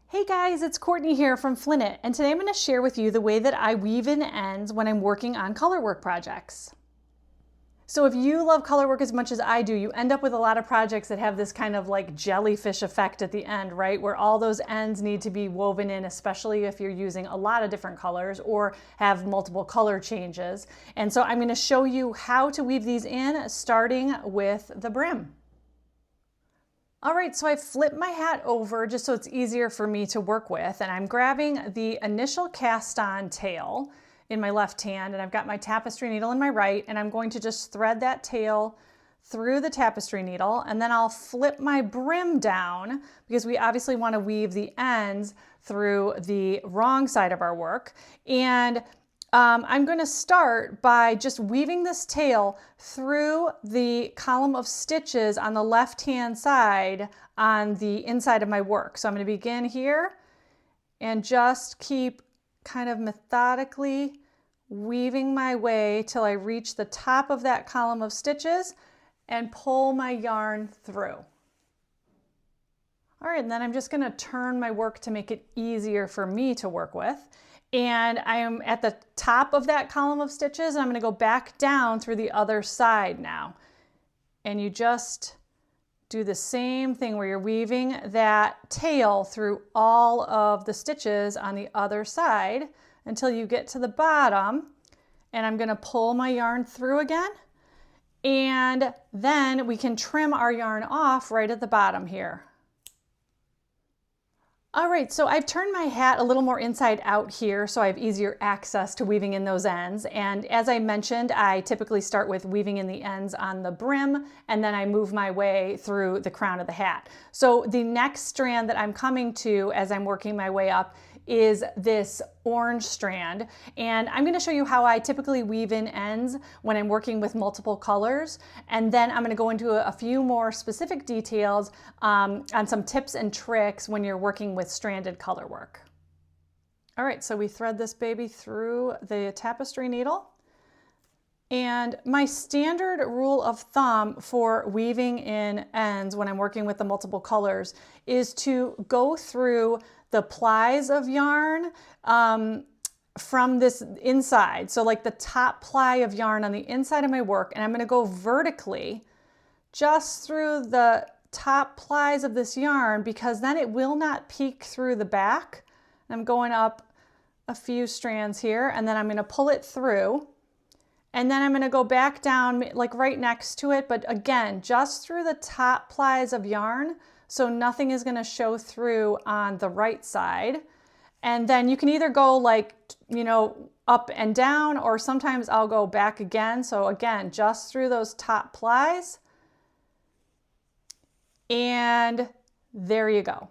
Hey guys, it's Courtney here from Flynn, and today I'm going to share with you the way that I weave in ends when I'm working on colorwork projects. So if you love colorwork as much as I do, you end up with a lot of projects that have this kind of like jellyfish effect at the end, right? Where all those ends need to be woven in, especially if you're using a lot of different colors or have multiple color changes. And so I'm going to show you how to weave these in, starting with the brim. All right, so I flipped my hat over just so it's easier for me to work with, and I'm grabbing the initial cast on tail in my left hand, and I've got my tapestry needle in my right, and I'm going to just thread that tail through the tapestry needle, and then I'll flip my brim down because we obviously want to weave the ends through the wrong side of our work. And I'm going to start by just weaving this tail through the column of stitches on the left-hand side on the inside of my work. So I'm going to begin here and just keep kind of methodically weaving my way till I reach the top of that column of stitches and pull my yarn through. All right, and then I'm just going to turn my work to make it easier for me to work with. And I am at the top of that column of stitches, and I'm going to go back down through the other side now. And you just do the same thing where you're weaving that tail through all of the stitches on the other side until you get to the bottom. And I'm going to pull my yarn through again. And then we can trim our yarn off right at the bottom here. All right, so I've turned my hat a little more inside out here so I have easier access to weaving in those ends. And as I mentioned, I typically start with weaving in the ends on the brim, and then I move my way through the crown of the hat. So the next strand that I'm coming to as I'm working my way up is this orange strand. And I'm going to show you how I typically weave in ends when I'm working with multiple colors. And then I'm going to go into a few more specific details on some tips and tricks when you're working with stranded color work. All right, so we thread this baby through the tapestry needle. And my standard rule of thumb for weaving in ends when I'm working with the multiple colors is to go through the plies of yarn from this inside. So like the top ply of yarn on the inside of my work, and I'm going to go vertically just through the top plies of this yarn because then it will not peek through the back. I'm going up a few strands here, and then I'm going to pull it through. And then I'm going to go back down like right next to it, but again, just through the top plies of yarn, so nothing is going to show through on the right side. And then you can either go like, up and down, or sometimes I'll go back again. So again, just through those top plies. And there you go.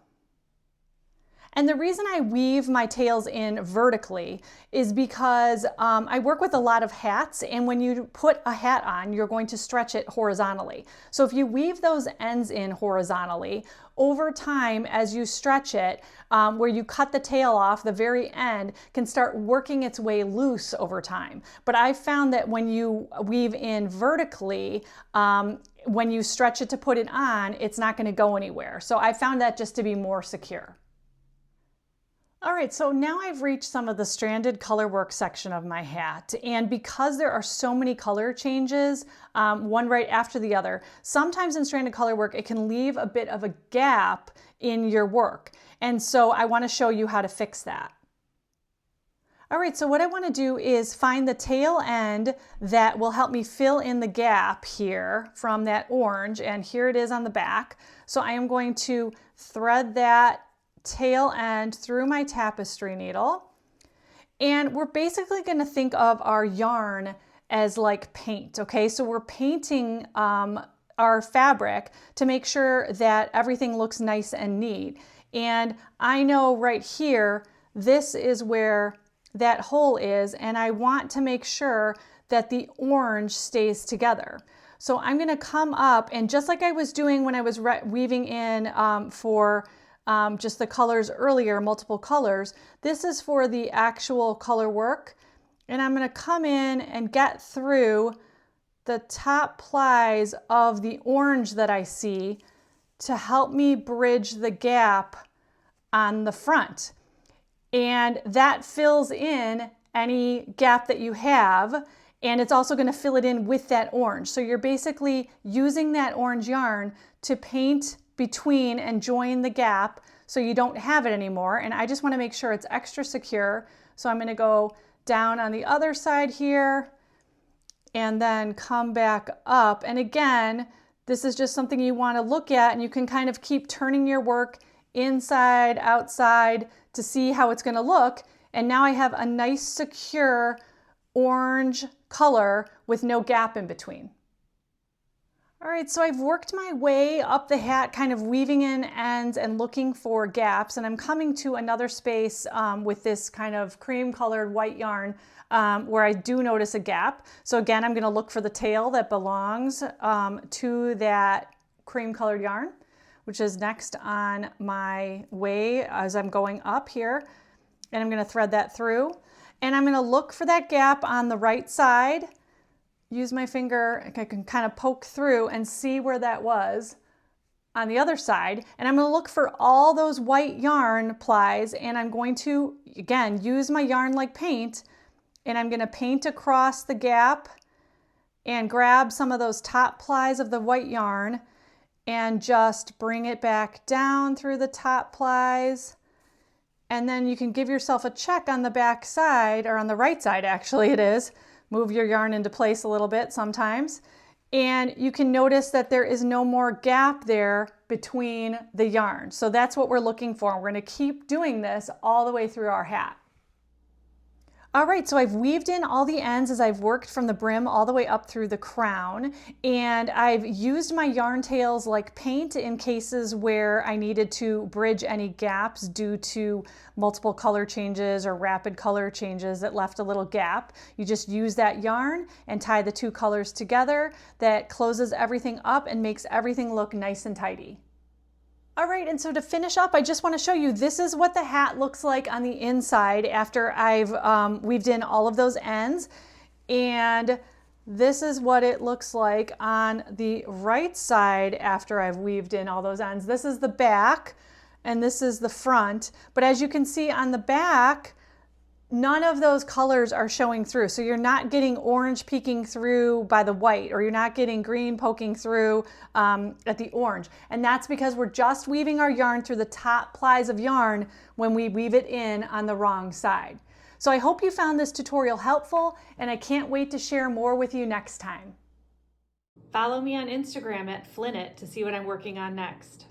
And the reason I weave my tails in vertically is because I work with a lot of hats, and when you put a hat on, you're going to stretch it horizontally. So if you weave those ends in horizontally, over time as you stretch it, where you cut the tail off, the very end can start working its way loose over time. But I found that when you weave in vertically, when you stretch it to put it on, it's not going to go anywhere. So I found that just to be more secure. All right, so now I've reached some of the stranded color work section of my hat, and because there are so many color changes, one right after the other, sometimes in stranded color work it can leave a bit of a gap in your work, and so I want to show you how to fix that. All right, so what I want to do is find the tail end that will help me fill in the gap here from that orange, and here it is on the back. So I am going to thread that tail end through my tapestry needle, and we're basically going to think of our yarn as like paint. Okay, so we're painting our fabric to make sure that everything looks nice and neat. And I know right here, this is where that hole is, and I want to make sure that the orange stays together. So I'm going to come up, and just like I was doing when I was weaving in for just the colors earlier, multiple colors, this is for the actual color work. And I'm going to come in and get through the top plies of the orange that I see to help me bridge the gap on the front. And that fills in any gap that you have, and it's also going to fill it in with that orange. So you're basically using that orange yarn to paint between and join the gap so you don't have it anymore. And I just want to make sure it's extra secure. So I'm going to go down on the other side here and then come back up. And again, this is just something you want to look at, and you can kind of keep turning your work inside, outside to see how it's going to look. And now I have a nice secure orange color with no gap in between. All right, so I've worked my way up the hat, kind of weaving in ends and looking for gaps, and I'm coming to another space with this kind of cream colored white yarn where I do notice a gap. So again, I'm gonna look for the tail that belongs to that cream colored yarn, which is next on my way as I'm going up here. And I'm gonna thread that through. And I'm gonna look for that gap on the right side. Use my finger, I can kind of poke through and see where that was on the other side. And I'm gonna look for all those white yarn plies, and I'm going to, again, use my yarn like paint, and I'm gonna paint across the gap and grab some of those top plies of the white yarn and just bring it back down through the top plies. And then you can give yourself a check on the back side, or on the right side actually it is. Move your yarn into place a little bit sometimes. And you can notice that there is no more gap there between the yarn. So that's what we're looking for. We're going to keep doing this all the way through our hat. All right, so I've weaved in all the ends as I've worked from the brim all the way up through the crown, and I've used my yarn tails like paint in cases where I needed to bridge any gaps due to multiple color changes or rapid color changes that left a little gap. You just use that yarn and tie the two colors together. That closes everything up and makes everything look nice and tidy. All right, and so to finish up, I just want to show you, this is what the hat looks like on the inside after I've weaved in all of those ends. And this is what it looks like on the right side after I've weaved in all those ends. This is the back and this is the front. But as you can see on the back, none of those colors are showing through. So you're not getting orange peeking through by the white, or you're not getting green poking through at the orange. And that's because we're just weaving our yarn through the top plies of yarn when we weave it in on the wrong side. So I hope you found this tutorial helpful, and I can't wait to share more with you next time. Follow me on Instagram at Flinnit to see what I'm working on next.